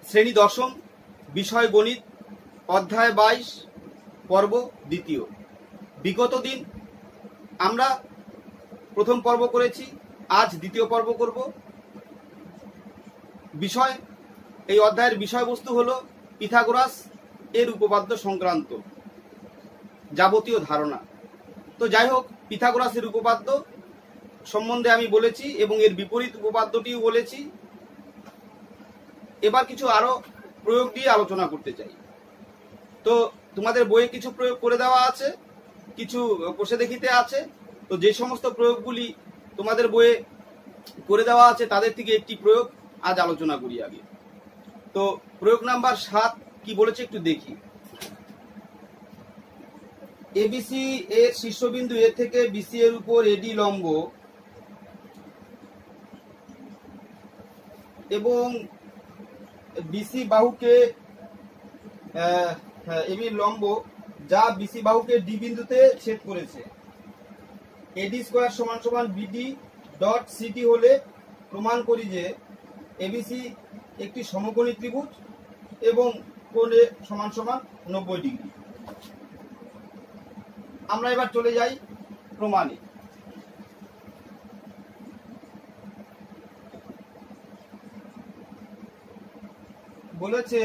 শ্রেণী দশম, বিষয় গণিত, অধ্যায় 22, পর্ব দ্বিতীয়। বিগত দিন আমরা প্রথম পর্ব করেছি, আজ দ্বিতীয় পর্ব করব। বিষয়, এই অধ্যায়ের বিষয়বস্তু হলো পিথাগোরাস এর উপপাদ্য সংক্রান্ত যাবতীয় ধারণা। তো যাই হোক, পিথাগোরাসের উপপাদ্য সম্বন্ধে আমি বলেছি এবং এর বিপরীত উপপাদ্যটিও বলেছি। এবার কিছু আরো প্রয়োগ দিয়ে আলোচনা করতে চাই। তো তোমাদের বইয়ে কিছু প্রয়োগ করে দেওয়া আছে, কিছু কোষে দেখিতে আছে। তো যে সমস্ত প্রয়োগগুলি তোমাদের বইয়ে করে দেওয়া আছে তাদের থেকে একটি প্রয়োগ আজ আলোচনা করি আগে। তো প্রয়োগ নাম্বার 7 কি বলেছে একটু দেখি। এবিসি এর শীর্ষবিন্দু এ থেকে বিসি এর উপর এডি লম্ব এবং বিসি বাহুকে এবি লম্ব যা বিসি বাহুকে ডি বিন্দুতে ছেদ করেছে। এডি স্কয়ার সমান সমান বিডি ডট সিডি হলে প্রমাণ করি যে এবিসি একটি সমকোণী ত্রিভুজ এবং কোণ এ সমান সমান 90 ডিগ্রি। আমরা এবার চলে যাই প্রমাণে। বলেছে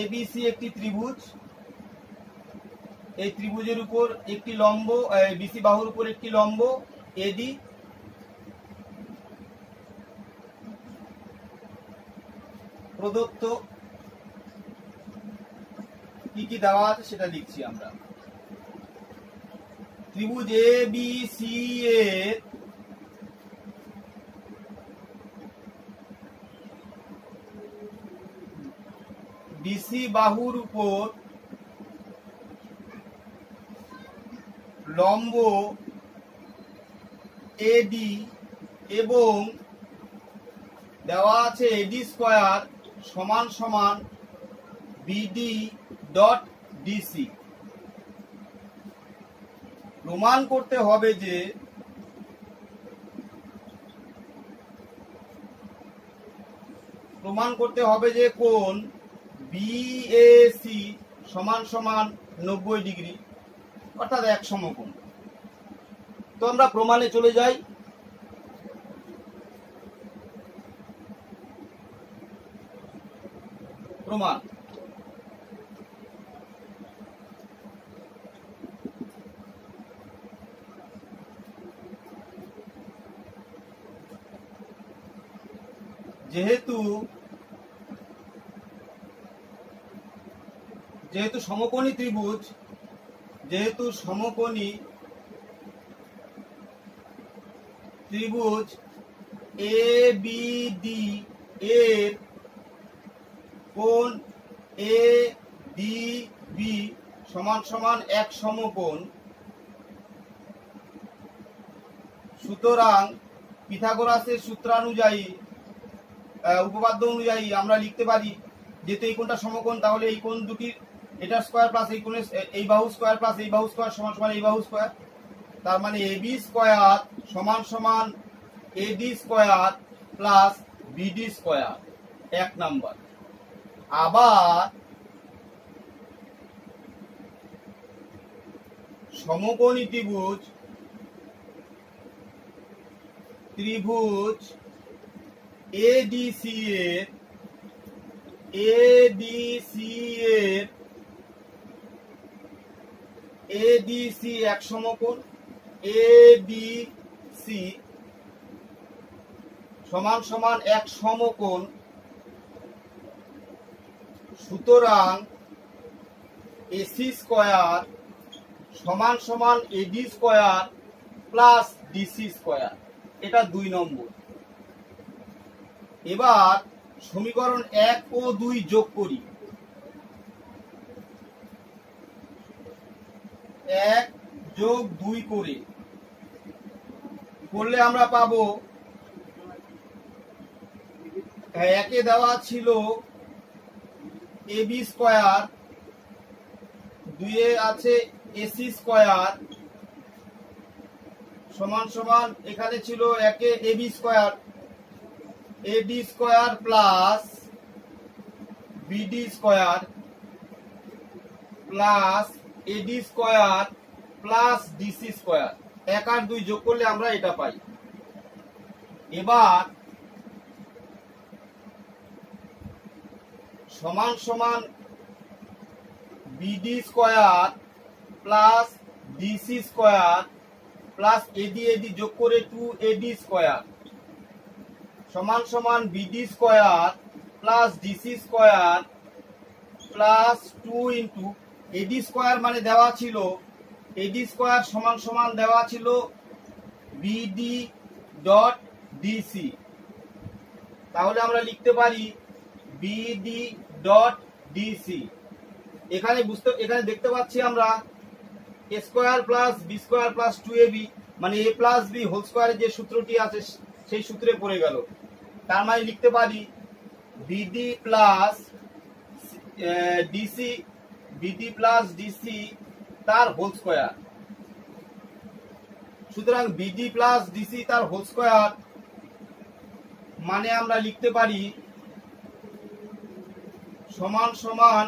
এবিসি একটি ত্রিভুজ, এই ত্রিভুজের উপর একটি লম্ব, বিসি বাহুর উপর একটি লম্ব এডি প্রদত্ত। কি কি দেওয়া আছে সেটা লিখছি আমরা। ত্রিভুজ এ বি সি এর বিসি বাহুর উপর লম্ব এডি এবং দেওয়া আছে এডি স্কয়ার সমান সমান বিডি ডট ডিসি। প্রমাণ করতে হবে যে কোণ বিএসি সমান সমান 90 ডিগ্রি, অর্থাৎ এক সমকোণ। তো আমরা প্রমাণে চলে যাই। প্রমাণ, যেহেতু সমকোণী ত্রিভুজ, এ বি ডি এর কোণ এ ডি বি সমান সমান এক সমকোণ, সুতরাং পিথাগোরাসের সূত্রানুযায়ী উপপাদ্য অনুযায়ী আমরা লিখতে পারি, যেহেতু এই কোণটা সমকোণ তাহলে এই কোণ দুটির এটা স্কয়ার প্লাস এই কোণের এই বাহু স্কয়ার প্লাস এই বাহু স্কয়ার সমান সমান এই বাহু স্কয়ার। তার মানে এবি স্কয়ার সমান সমান এডি স্কয়ার প্লাস বিডি স্কয়ার, এক নাম্বার। আবার সমকোণী ত্রিভুজ এডিসি এক সমকোণ, এডিসি সমান সমান এক সমকোণ, সুতরাং এসি স্কয়ার সমান সমান এডি স্কয়ার প্লাস ডিসি স্কয়ার, এটা 2 নম্বর। এবার সমীকরণ 1 ও 2 যোগ করি। 1 যোগ 2 করলে আমরা পাবো, একে দেওয়া ছিল এবি স্কয়ার, 2 আছে এসি স্কয়ার সমান সমান এখানে ছিল একে AB square plus BD square plus AD square plus DC square, 1 আর 2 যোগ করলে আমরা এটা পাই। এবার সমান সমান BD square plus DC square plus AD যোগ করে 2AD স্কয়ার সমান সমান BD square plus DC square plus 2 into AD square মানে দেওয়া ছিল, এডি স্কয়ার সমান সমান দেওয়া ছিল বিডি ডট ডিসি। তাহলে আমরা লিখতে পারি বিডি ডট ডিসি। এখানে দেখতে পাচ্ছি আমরা A square plus B square plus 2ab মানে a প্লাস বি হোল স্কয়ারের যে সূত্রটি আছে সেই সূত্রে পড়ে গেল। তার মানে লিখতে পারি বিডি প্লাস ডিসি তার হোল স্কয়ার। সুতরাং বিডি প্লাস ডিসি তার হোল স্কয়ার মানে আমরা লিখতে পারি সমান সমান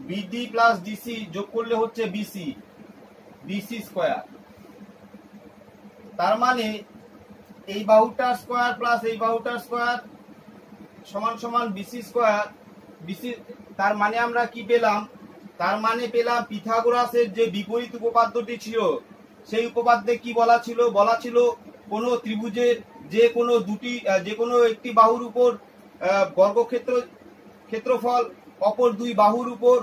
বিডি প্লাস ডিসি যোগ করলে হচ্ছে বিসি স্কয়ার। তার মানে এই বাহুটার স্কয়ার প্লাস এই বাহুটার স্কয়ার সমান সমান বিসি স্কয়ার। তার মানে আমরা কি পেলাম? তার মানে পেলাম পিথাগোরাসের যে বিপরীত উপপাদ্যটি ছিল সেই উপপাদ্যে কি বলা ছিল কোন ত্রিভুজের যে কোনো একটি বাহুর উপর ক্ষেত্রফল অপর দুই বাহুর উপর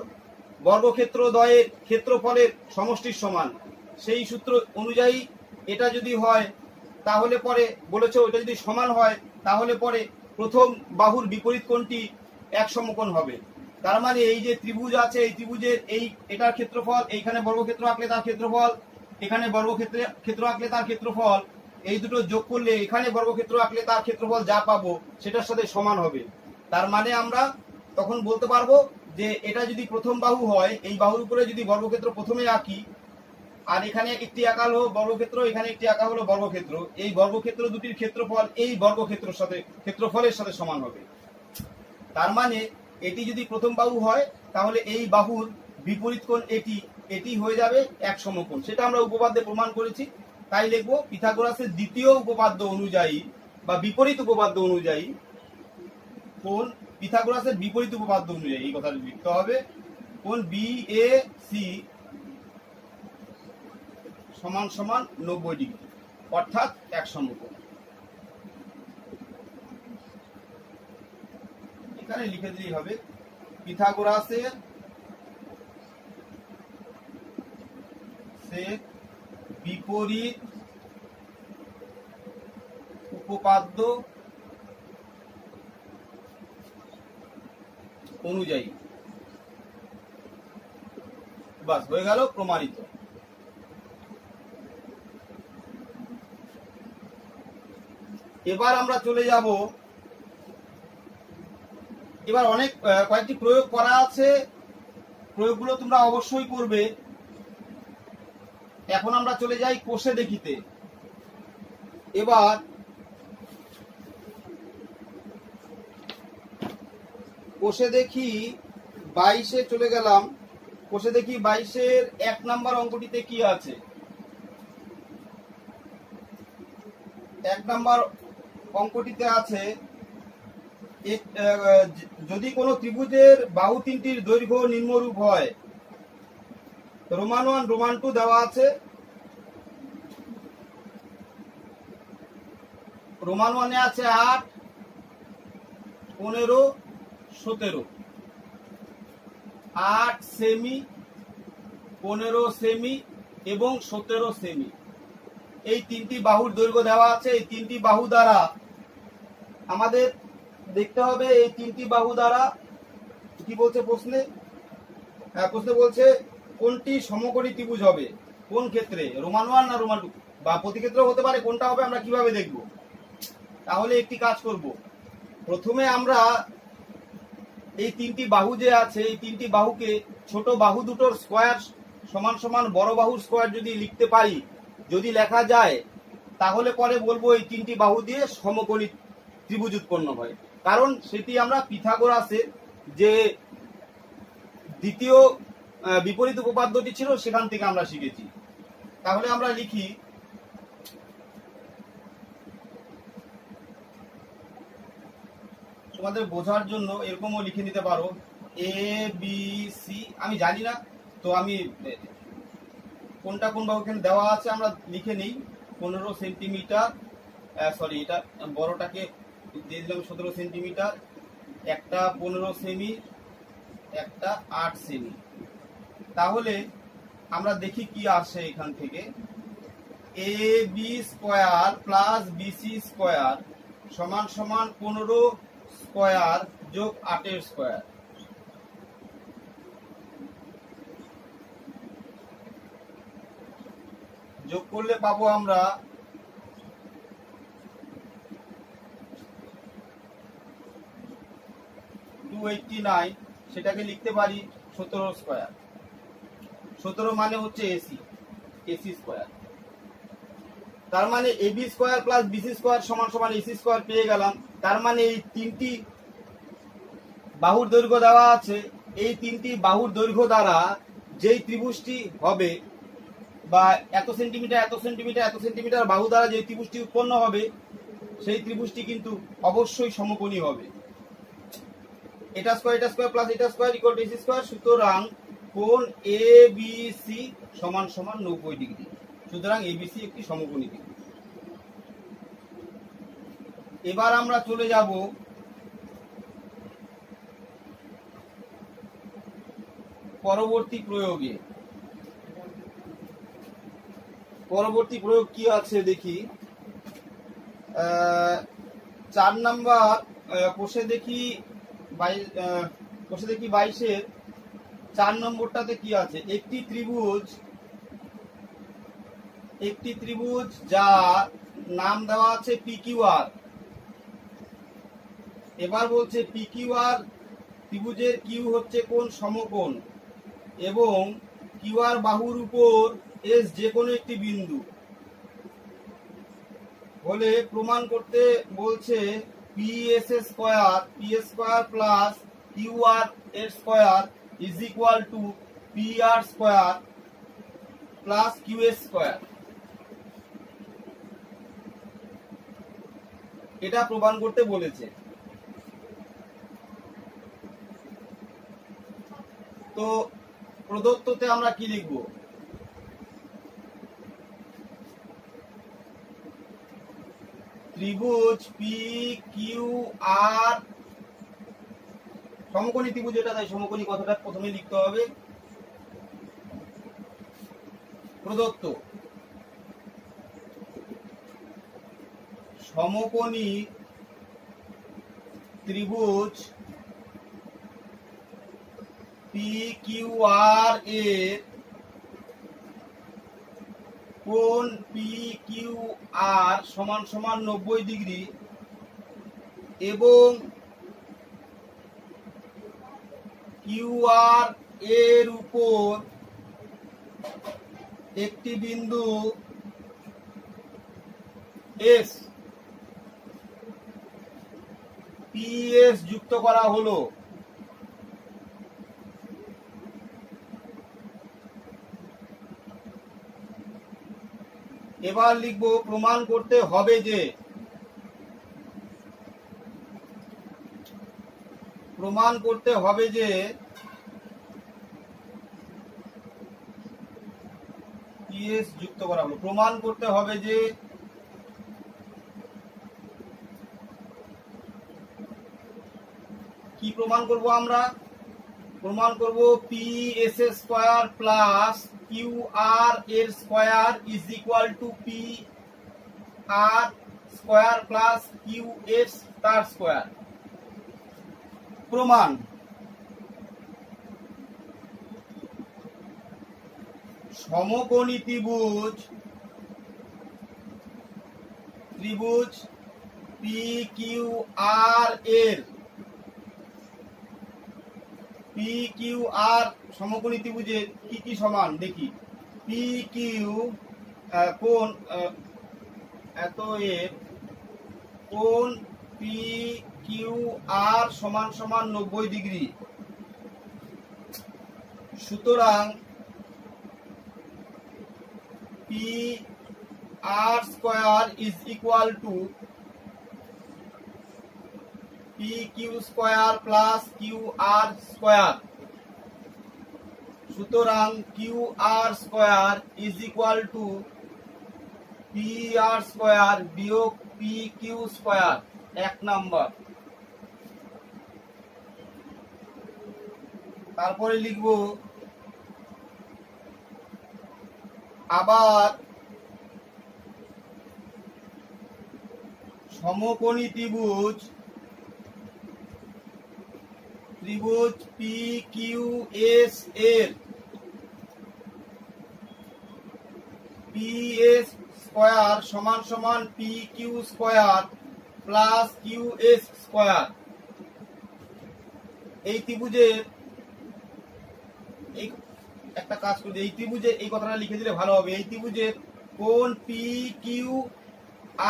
বর্গক্ষেত্রদ্বয়ের ক্ষেত্রফলের সমষ্টির সমান। সেই সূত্র অনুযায়ী এটা যদি হয় তাহলে পরে বলেছে ওটা যদি সমান হয় তাহলে পরে প্রথম বাহুর বিপরীত কোণটি এক সমকোণ হবে। তার মানে এই যে ত্রিভুজ আছে এই ত্রিভুজের এটার ক্ষেত্রফল, এইখানে বর্গক্ষেত্র আঁকলে তার ক্ষেত্রফল, এখানে বর্গক্ষেত্র আঁকলে তার ক্ষেত্রফল, এই দুটো যোগ করলে এখানে বর্গক্ষেত্র আঁকলে তার ক্ষেত্রফল যা পাবো সেটার সাথে সমান হবে। তার মানে আমরা তখন বলতে পারবো যে এটা যদি প্রথম বাহু হয়, এই বাহুর উপরে যদি বর্গক্ষেত্র প্রথমে আঁকি আর এখানে একটি আঁকা হলো বর্গক্ষেত্র, এখানে একটি আঁকা হলো বর্গক্ষেত্র, এই বর্গক্ষেত্র দুটির ক্ষেত্রফল এই ক্ষেত্রফলের সাথে সমান হবে। তার মানে এটি যদি প্রথম বাহু হয় তাহলে এই বাহুর বিপরীত কোণ এটি হয়ে যাবে এক সমকোণ। সেটা আমরা উপপাদ্যে প্রমাণ করেছি। তাই লিখবো পিথাগোরাসের দ্বিতীয় উপপাদ্য অনুযায়ী বা বিপরীত উপপাদ্য অনুযায়ী কোণ পিথাগোরাসের বিপরীত উপপাদ্য অনুযায়ী এই কথাটা লিখতে হবে কোণ বিএসি সমান সমান 90 ডিগ্রি অর্থাৎ এক সমকোণ। এখানে লিখে দিলেই হবে পিথাগোরাসের বিপরীত উপপাদ্য অনুযায়ী। বাস হয়ে গেল, প্রমাণিত। এবার আমরা চলে যাব, এবার অনেক কয়েকটি প্রয়োগ করা আছে, প্রয়োগগুলো তোমরা অবশ্যই করবে। এখন আমরা চলে যাই কোষে দেখিতে। এবার কোষে দেখি 22-এ চলে গেলাম। কোষে দেখি 22-এর 1 নাম্বার অঙ্কটিতে কি আছে। 1 নাম্বার অঙ্কটিতে আছে যদি কোনো ত্রিভুজের বাহু তিনটির দৈর্ঘ্য নিম্নরূপ হয়, রোমান 1 রোমান 2 দেওয়া আছে। রোমান 1-এ আছে 8, 15, 17। 8 সেমি, 15 সেমি এবং 17 সেমি এই তিনটি বাহুর দৈর্ঘ্য দেওয়া আছে। এই তিনটি বাহু দ্বারা আমাদের দেখতে হবে, এই তিনটি বাহু দ্বারা কি বলছে প্রশ্নে? প্রশ্নে বলছে কোনটি সমকোণী ত্রিভুজ হবে, কোন ক্ষেত্রে, রোমান 1 না রোমান 2 বা প্রতিক্ষেত্র হতে পারে, কোনটা হবে আমরা কিভাবে দেখব? তাহলে একটি কাজ করব, প্রথমে আমরা এই তিনটি বাহু যে আছে এই তিনটি বাহুকে ছোট বাহু দুটোর স্কয়ার সমান সমান বড় বাহুর স্কয়ার যদি লিখতে পারি যদি লেখা যায় তাহলে পরে বলবো এই তিনটি বাহু দিয়ে সমকোণী ত্রিভুজ উৎপন্ন হয়, কারণ সেটি আমরা পিথাগোরাসের যে দ্বিতীয় বিপরীত উপপাদ্যটি ছিল সেখান থেকে আমরা শিখেছি। তাহলে আমরা লিখি তোমাদের বোঝার জন্য এরকমও লিখে নিতে পারো এ বি সি। আমি জানি না তো আমি কোনটা কোন বাহু এখানে দেওয়া আছে আমরা লিখে নিই। 15 সেন্টিমিটার, সরি এটা বড়টাকে দিয়ে দিলাম 17 সেন্টিমিটার, একটা 15 সেমি, একটা 8 সেমি। তাহলে আমরা দেখি কি আসে এখান থেকে। A B square plus BC square সমান সমান 15 স্কোয়ার যোগ 8 স্কোয়ার। যোগ করলে পাবো আমরা 289, সেটাকে লিখতে পারি 17 স্কোয়ার। 17 মানে হচ্ছে এসি, এসি স্কোয়ার। তার মানে AB square plus BC square সমান সমান এসি স্কোয়ার পেয়ে গেলাম। তার মানে এই তিনটি বাহুর দৈর্ঘ্য দেওয়া আছে, এই তিনটি বাহুর দৈর্ঘ্য দ্বারা যেই ত্রিভুজটি হবে বা এত সেন্টিমিটার এত সেন্টিমিটার এত সেন্টিমিটার বাহু দ্বারা যে ত্রিভুজটি উৎপন্ন হবে সেই ত্রিভুজটি কিন্তু অবশ্যই সমকোণী হবে। এটা স্কয়ার প্লাস এটা square equal to AC square. সুতরাং কোণ এ বি সি সমান সমান 90 ডিগ্রি। সুতরাং এবিসি একটি সমকোণী ত্রিভুজ। এবার আমরা চলে যাব পরবর্তী প্রয়োগে। পরবর্তী প্রয়োগ কি আছে দেখি। 4 নাম্বার কোষে দেখি 22-এর 4 নম্বরটাতে কি আছে। একটি ত্রিভুজ যার নাম দেওয়া আছে পিকিউআর। এবার বলছে পিকিউআর ত্রিভুজের কিউ হচ্ছে কোণ সমকোণ এবং কিউআর বাহুর উপর এস যে কোনো একটি বিন্দু হলে প্রমাণ করতে বলছে পি স্কয়ার প্লাস কিউআর এর square is equal to P R square plus Q S square. এটা প্রমাণ করতে বলেছে। তো প্রদত্ততে আমরা কি লিখব। ত্রিভুজ পি কিউ আর সমকোণী ত্রিভুজ, এটা তাই সমকোণী কথাটা প্রথমে লিখতে হবে। প্রদত্ত সমকোণী ত্রিভুজ পি কিউ আর এর কোণ পি কিউ আর সমান সমান 90 ডিগ্রি এবং কিউ আর এর উপর একটি বিন্দু এস পি এস যুক্ত করা হলো। এবার লিখব প্রমাণ করতে হবে যে পিএস যুক্ত করা হলো। প্রমাণ করতে হবে যে কি প্রমাণ করব আমরা। প্রমাণ করব P S square plus Q R এর square is equal to P R square plus Q S তার স্কয়ার। প্রমাণ সমকোণী ত্রিভুজ পি কিউ আর এর পি কিউ আর সমকোণী ত্রিভুজের কি কি সমান দেখি। পি কিউ কোণ এতএব কোণ পি কিউ আর সমান সমান 90 ডিগ্রি। সুতরাং P R square is equal to P Q square plus Q R square. সুতরাং Q R square is equal to P R square বিয়োগ পি কিউ স্কয়ার, 1 নাম্বার। তারপরে লিখব আবার সমকোণী ত্রিভুজ পি কিউ এস এর পি এস স্কয়ার সমান সমান P Q square plus Q S square. এই ত্রিভুজের এই একটা কাজ করি, এই ত্রিভুজে এই কথাটা লিখে দিলে ভালো হবে। এই ত্রিভুজের কোণ P Q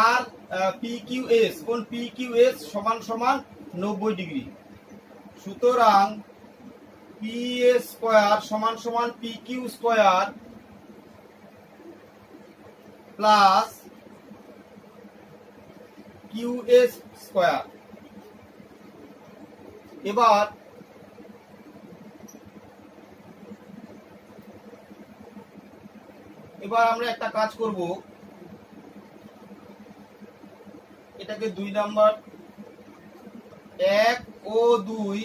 R P Q S, কোণ পি কিউ এস সমান সমান 90 ডিগ্রি। সুতরাং পি এস স্কয়ার সমান সমান P Q square plus Q S square. এবার আমরা একটা কাজ করব, এটাকে 2 নাম্বার 1 ও 2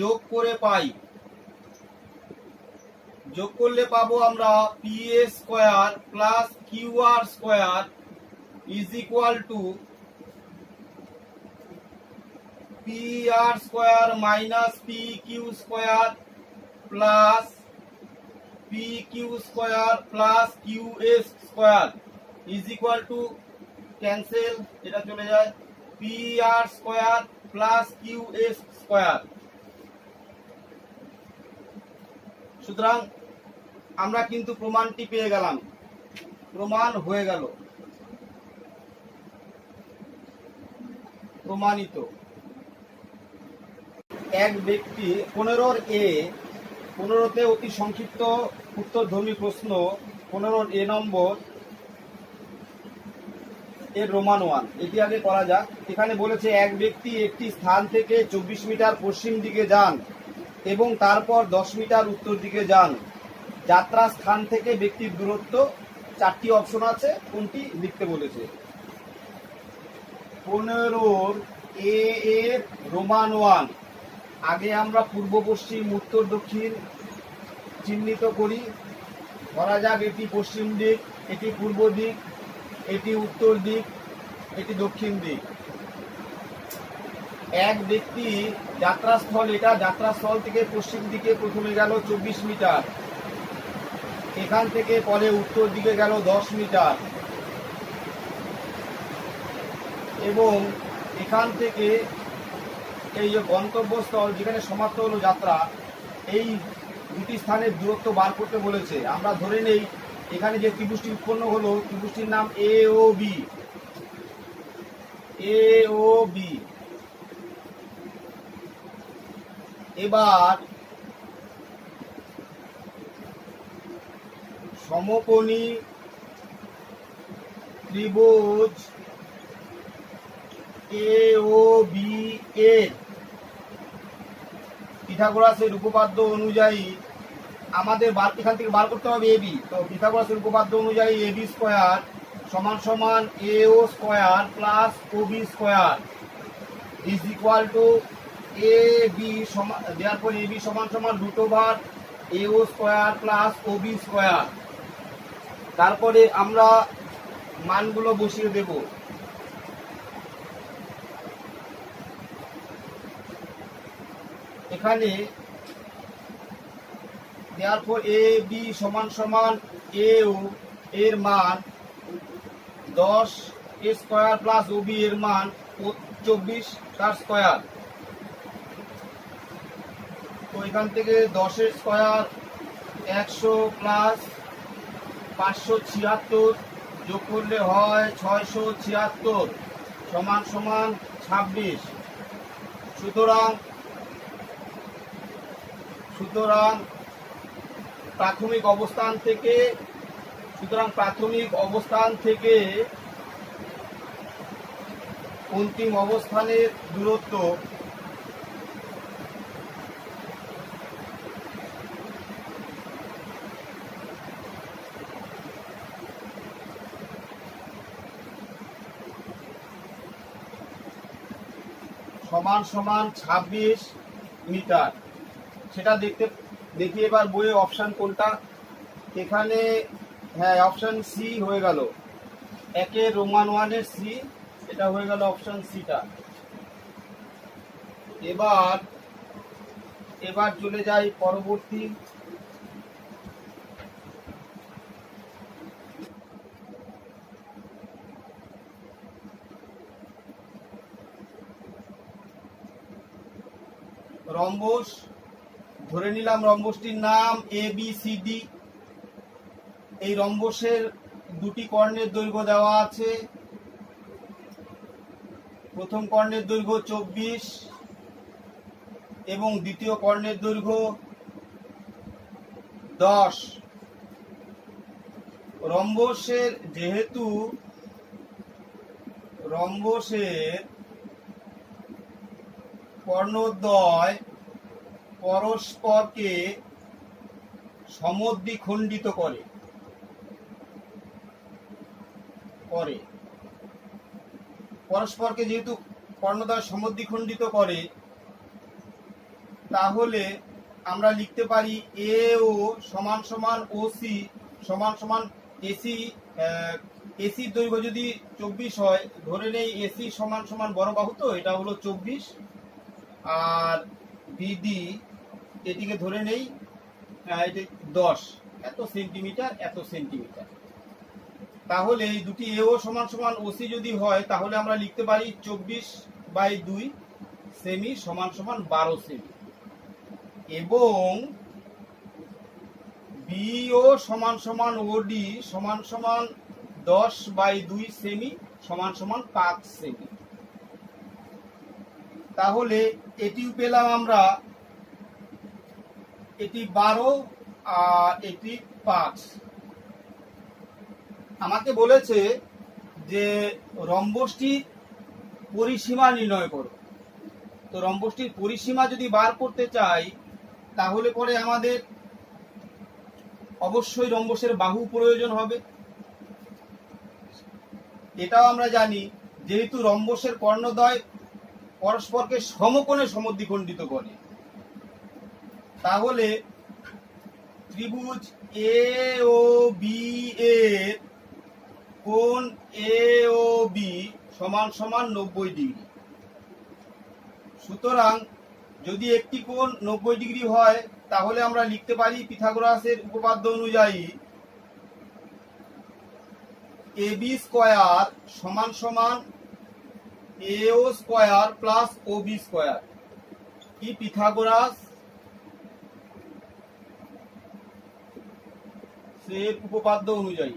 যোগ করে পাই। যোগ করলে পাবো আমরা P S square plus Q R square is equal to P R square minus P Q square plus P Q square plus Q S square is equal to cancel, এটা চলে যায়, P R square plus Q S square. সুতরাং আমরা কিন্তু প্রমাণটি পেয়ে গেলাম, প্রমাণ হয়ে গেল, প্রমাণিত। এক ব্যক্তি 15তে অতি সংক্ষিপ্ত উত্তরধর্মী প্রশ্ন 15 নম্বর এর রোমান 1, এটি আগে করা যাক। এখানে বলেছে এক ব্যক্তি একটি স্থান থেকে 24 মিটার পশ্চিম দিকে যান এবং তারপর 10 মিটার উত্তর দিকে যান। যাত্রা স্থান থেকে ব্যক্তির দূরত্ব 4টি অপশন আছে, কোনটি লিখতে বলেছে। 15 এর রোমান 1, আগে আমরা পূর্ব পশ্চিম উত্তর দক্ষিণ চিহ্নিত করি। ধরা যাক এটি পশ্চিম দিক, এটি পূর্ব দিক, এটি উত্তর দিক, এটি দক্ষিণ দিক। এক ব্যক্তি যাত্রাস্থল, এটা যাত্রাস্থল থেকে পশ্চিম দিকে প্রথমে গেল 24 মিটার, এখান থেকে পরে উত্তর দিকে গেল 10 মিটার এবং এখান থেকে এই যে গন্তব্যস্থল যেখানে সমাপ্ত হলো যাত্রা, এই দুটি স্থানের দূরত্ব বার করতে বলেছে। আমরা ধরে নেই এখানে যে ত্রিভুজটি উৎপন্ন হলো, ত্রিভুজটির নাম এ ও বি। এবার সমকোণী ত্রিভুজ এ ও বি এর পিথাগোরাসের উপপাদ্য অনুযায়ী আমাদের এখান থেকে বার করতে হবে এবি। তো পিথাগোরাসের উপপাদ্য অনুযায়ী এবি স্কয়ার সমান সমান AO square plus OB square is equal to A B সমান, দেয়ারপর এবি সমান সমান √ এও স্কয়ার প্লাস ওবি স্কয়ার। তারপরে আমরা মানগুলো বসিয়ে দেব। এখানে দেয়ারপর এ বি সমান সমান এও এর মান 10 এ স্কয়ার প্লাস ওবি এর মান 24 তার স্কয়ার। তো এখান থেকে 10 এর স্কয়ার 100 প্লাস 576 যোগ করলে হয় 676 সমান সমান 26। সুতরাং প্রাথমিক অবস্থান থেকে অন্তিম অবস্থানের দূরত্ব সমান সমান 26 মিটার। সেটা দেখি এবার বইয়ে অপশন কোনটা। এখানে হ্যাঁ, অপশন সি হয়ে গেল, একের রোমান 1-এর সি, এটা হয়ে গেল অপশন সিটা। এবার চলে যাই পরবর্তী। রম্বস, ধরে নিলাম রম্বসটির নাম ABCD। এই রম্বসের দুটি কর্ণের দৈর্ঘ্য দেওয়া আছে। প্রথম কর্ণের দৈর্ঘ্য 24 এবং দ্বিতীয় কর্ণের দৈর্ঘ্য 10। যেহেতু রম্বসের কর্ণদ্বয় পরস্পরকে সমদ্বিখণ্ডিত করে, পরস্পরকে যেহেতু কর্ণদ্বয় সমদ্বিখণ্ডিত করে, তাহলে আমরা লিখতে পারি AO সমান সমান OC সমান সমান AC। এসির দৈর্ঘ্য যদি 24 হয়, ধরে নেই AC সমান সমান বড় বাহু, তো এটা হলো 24, আর BD এটিকে ধরে নেই এটি 10, এত সেন্টিমিটার। তাহলে এই দুটি AO সমান সমান OC যদি হয়, তাহলে আমরা লিখতে পারি 24/2 সেমি সমান সমান 12 সেমি, এবং BO সমান সমান OD সমান সমান 10/2 সেমি সমান সমান 5 সেমি। তাহলে এটিও পেলাম আমরা, এটি 12 আর এটি 5। আমাকে বলেছে যে রম্বসটির পরিসীমা নির্ণয় করো। তো রম্বসটির পরিসীমা যদি বার করতে চাই, তাহলে পরে আমাদের অবশ্যই রম্বসের বাহু প্রয়োজন হবে। এটাও আমরা জানি, যেহেতু রম্বসের কর্ণদ্বয় পরস্পরকে সমকোণে সমদ্বিখণ্ডিত করে, তাহলে ত্রিভুজ AOB এর কোণ AOB সমান সমান 90 ডিগ্রি। সুতরাং যদি একটি কোণ 90 ডিগ্রি হয়, তাহলে আমরা লিখতে পারি পিথাগোরাসের উপপাদ্য অনুযায়ী AB স্কয়ার সমান সমান AO square plus OB square. কি পিথাগোরাস এর উপপাদ্য অনুযায়ী।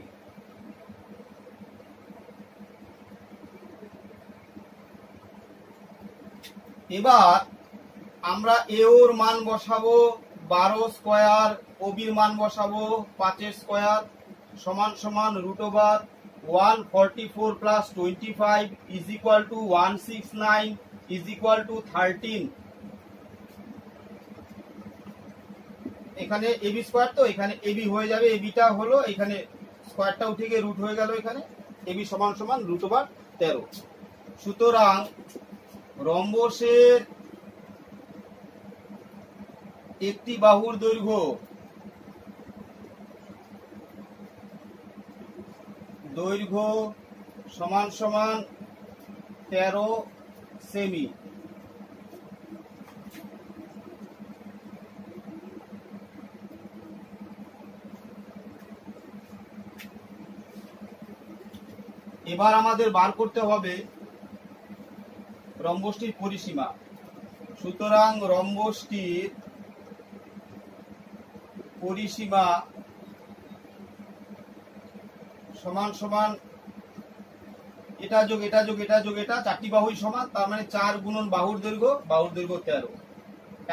এবার আমরা AOর মান বসাবো 12 স্কয়ার, OB এর মান বসাবো 5 স্কয়ার সমান সমান √144 plus 25 is equal two 169 is equal two 13। এখানে AB স্কয়ার, তো এখানে AB হয়ে যাবে, ABটা হলো এখানে স্কয়ারটা উঠে গিয়ে রুট হয়ে গেল, এখানে AB সমান সমান √13। সুতরাং রম্বসের একটি বাহুর দৈর্ঘ্য সমান সমান 13 সেমি। এবার আমাদের বার করতে হবে রম্বসটির পরিসীমা। সুতরাং রম্বসটির পরিসীমা সমান সমান এটা যোগ এটা যোগ এটা যোগ এটা, চারটি বাহুই সমান, তার মানে 4 গুণন বাহুর দৈর্ঘ্য 13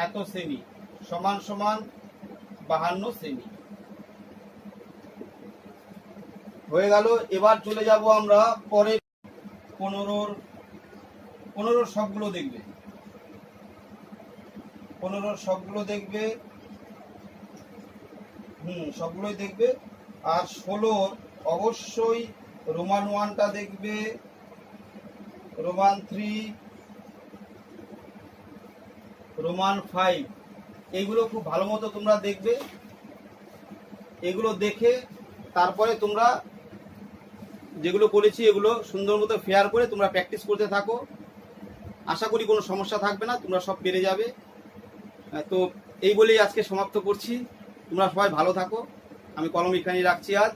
এত সেমি সমান সমান 52 সেমি হয়ে গেল। এবার চলে যাব আমরা পরের 15 সবগুলো দেখবে, 15 সবগুলো দেখবে, সবগুলোই দেখবে। আর 16 অবশ্যই রোমান 1টা দেখবে, রোমান 3, রোমান 5, এইগুলো খুব ভালো মতো তোমরা দেখবে। এগুলো দেখে তারপরে তোমরা যেগুলো বলেছি এগুলো সুন্দর মতো ফেয়ার করে তোমরা প্র্যাকটিস করতে থাকো। আশা করি কোনো সমস্যা থাকবে না, তোমরা সব পেরে যাবে। তো এই বলেই আজকে সমাপ্ত করছি। তোমরা সবাই ভালো থাকো। আমি কলম এখানেই রাখছি আজ।